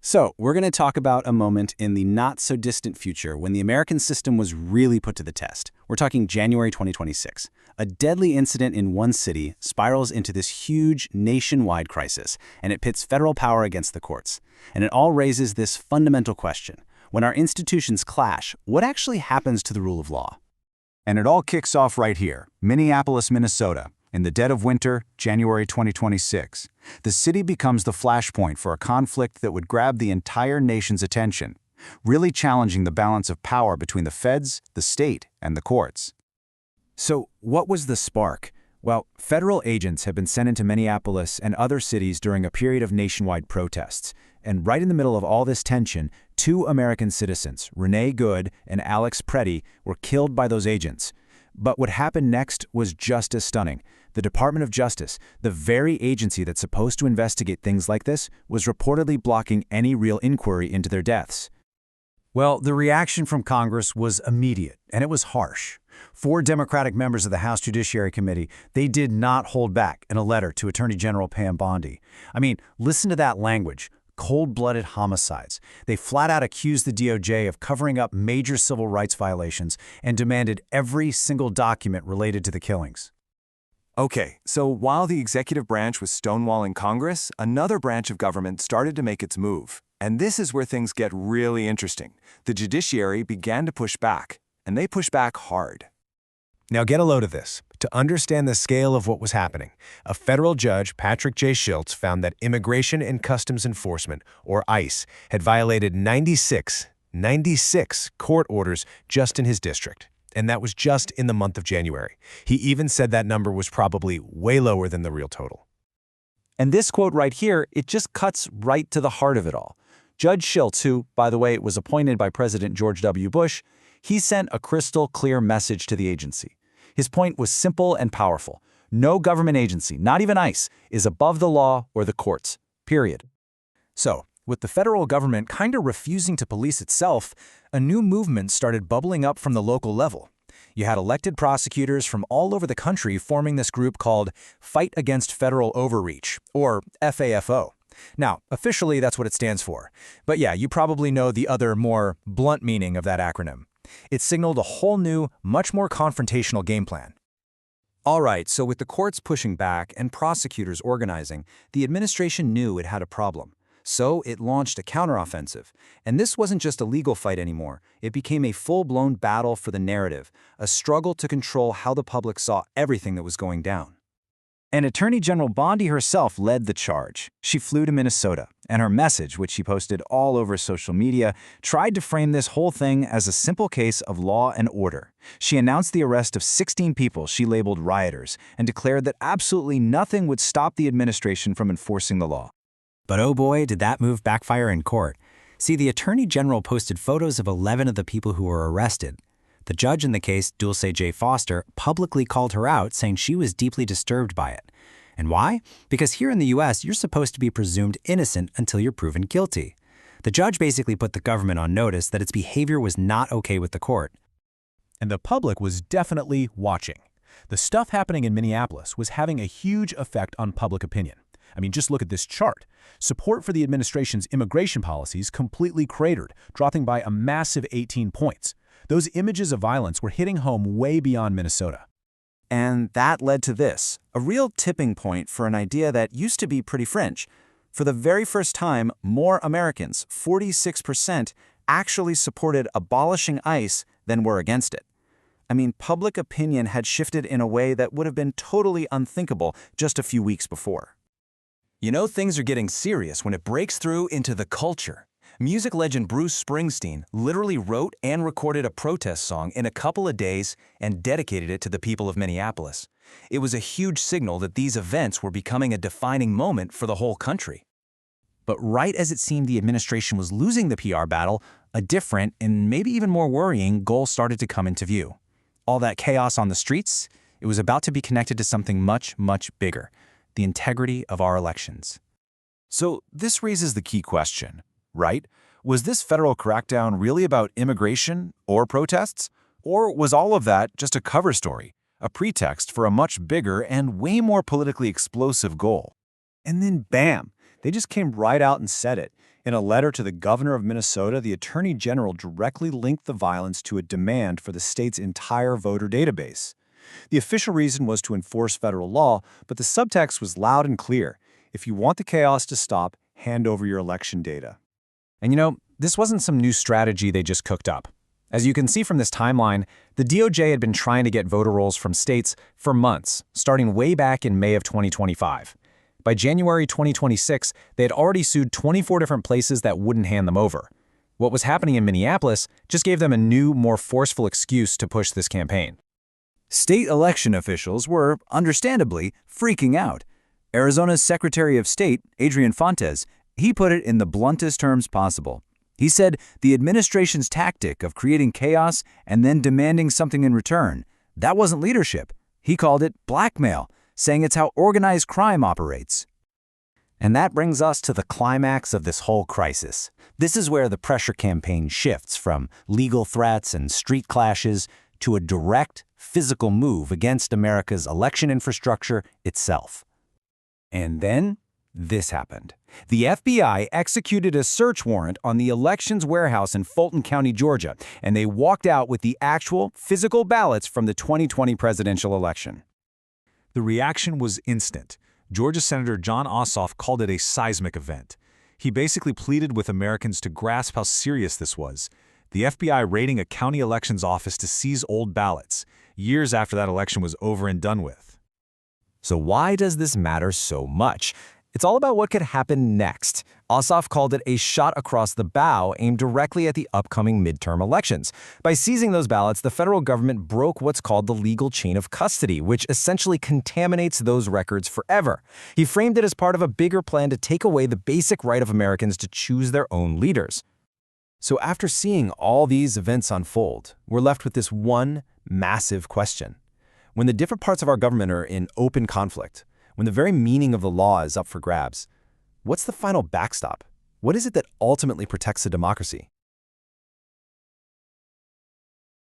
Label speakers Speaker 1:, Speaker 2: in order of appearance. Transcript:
Speaker 1: So, we're going to talk about a moment in the not-so-distant future when the American system was really put to the test. We're talking January 2026. A deadly incident in one city spirals into this huge nationwide crisis, and it pits federal power against the courts. And it all raises this fundamental question. When our institutions clash, what actually happens to the rule of law?
Speaker 2: And it all kicks off right here, Minneapolis, Minnesota. In the dead of winter, January 2026, the city becomes the flashpoint for a conflict that would grab the entire nation's attention, really challenging the balance of power between the feds, the state, and the courts.
Speaker 3: So, what was the spark? Well, federal agents have been sent into Minneapolis and other cities during a period of nationwide protests. And right in the middle of all this tension, two American citizens, Renee Good and Alex Preddy, were killed by those agents. But what happened next was just as stunning. The Department of Justice, the very agency that's supposed to investigate things like this, was reportedly blocking any real inquiry into their deaths.
Speaker 4: Well, the reaction from Congress was immediate, and it was harsh. 4 Democratic members of the House Judiciary Committee, they did not hold back in a letter to Attorney General Pam Bondi. I mean, listen to that language. Cold-blooded homicides. They flat-out accused the DOJ of covering up major civil rights violations and demanded every single document related to the killings.
Speaker 5: Okay, so while the executive branch was stonewalling Congress, another branch of government started to make its move. And this is where things get really interesting. The judiciary began to push back, and they pushed back hard.
Speaker 6: Now get a load of this. To understand the scale of what was happening, a federal judge, Patrick J. Schiltz, found that Immigration and Customs Enforcement, or ICE, had violated 96 court orders just in his district. And that was just in the month of January. He even said that number was probably way lower than the real total.
Speaker 4: And this quote right here, it just cuts right to the heart of it all. Judge Schiltz, who, by the way, was appointed by President George W. Bush, he sent a crystal clear message to the agency. His point was simple and powerful. No government agency, not even ICE, is above the law or the courts, period.
Speaker 3: So, with the federal government kind of refusing to police itself, a new movement started bubbling up from the local level. You had elected prosecutors from all over the country forming this group called Fight Against Federal Overreach, or FAFO. Now, officially that's what it stands for. But yeah, you probably know the other, more blunt meaning of that acronym. It signaled a whole new, much more confrontational game plan.
Speaker 4: All right, so with the courts pushing back and prosecutors organizing, the administration knew it had a problem. So it launched a counteroffensive. And this wasn't just a legal fight anymore. It became a full-blown battle for the narrative, a struggle to control how the public saw everything that was going down. And Attorney General Bondi herself led the charge. She flew to Minnesota, and her message, which she posted all over social media, tried to frame this whole thing as a simple case of law and order. She announced the arrest of 16 people she labeled rioters and declared that absolutely nothing would stop the administration from enforcing the law.
Speaker 7: But oh boy, did that move backfire in court. See, the Attorney General posted photos of 11 of the people who were arrested. The judge in the case, Dulce J. Foster, publicly called her out, saying she was deeply disturbed by it. And why? Because here in the U.S., you're supposed to be presumed innocent until you're proven guilty. The judge basically put the government on notice that its behavior was not okay with the court.
Speaker 8: And the public was definitely watching. The stuff happening in Minneapolis was having a huge effect on public opinion. I mean, just look at this chart. Support for the administration's immigration policies completely cratered, dropping by a massive 18 points. Those images of violence were hitting home way beyond Minnesota.
Speaker 4: And that led to this, a real tipping point for an idea that used to be pretty fringe. For the very first time, more Americans, 46%, actually supported abolishing ICE than were against it. I mean, public opinion had shifted in a way that would have been totally unthinkable just a few weeks before.
Speaker 5: You know things are getting serious when it breaks through into the culture. Music legend Bruce Springsteen literally wrote and recorded a protest song in a couple of days and dedicated it to the people of Minneapolis. It was a huge signal that these events were becoming a defining moment for the whole country.
Speaker 3: But right as it seemed the administration was losing the PR battle, a different and maybe even more worrying goal started to come into view. All that chaos on the streets, it was about to be connected to something much, much bigger: the integrity of our elections.
Speaker 2: So this raises the key question, right? Was this federal crackdown really about immigration or protests? Or was all of that just a cover story, a pretext for a much bigger and way more politically explosive goal?
Speaker 4: And then bam, they just came right out and said it.
Speaker 2: In a letter to the governor of Minnesota, the attorney general directly linked the violence to a demand for the state's entire voter database. The official reason was to enforce federal law, but the subtext was loud and clear. If you want the chaos to stop, hand over your election data.
Speaker 3: And this wasn't some new strategy they just cooked up. As you can see from this timeline, the DOJ had been trying to get voter rolls from states for months, starting way back in May of 2025. By January 2026, they had already sued 24 different places that wouldn't hand them over. What was happening in Minneapolis just gave them a new, more forceful excuse to push this campaign.
Speaker 1: State election officials were, understandably, freaking out. Arizona's Secretary of State, Adrian Fontes, he put it in the bluntest terms possible. He said the administration's tactic of creating chaos and then demanding something in return, that wasn't leadership. He called it blackmail, saying it's how organized crime operates.
Speaker 3: And that brings us to the climax of this whole crisis. This is where the pressure campaign shifts from legal threats and street clashes to a direct, physical move against America's election infrastructure itself. And then this happened. The FBI executed a search warrant on the elections warehouse in Fulton County, Georgia, and they walked out with the actual, physical ballots from the 2020 presidential election.
Speaker 8: The reaction was instant. Georgia Senator Jon Ossoff called it a seismic event. He basically pleaded with Americans to grasp how serious this was. The FBI raiding a county elections office to seize old ballots, years after that election was over and done with.
Speaker 3: So why does this matter so much? It's all about what could happen next. Ossoff called it a shot across the bow aimed directly at the upcoming midterm elections. By seizing those ballots, the federal government broke what's called the legal chain of custody, which essentially contaminates those records forever. He framed it as part of a bigger plan to take away the basic right of Americans to choose their own leaders.
Speaker 1: So after seeing all these events unfold, we're left with this one massive question. When the different parts of our government are in open conflict, when the very meaning of the law is up for grabs, what's the final backstop? What is it that ultimately protects a democracy?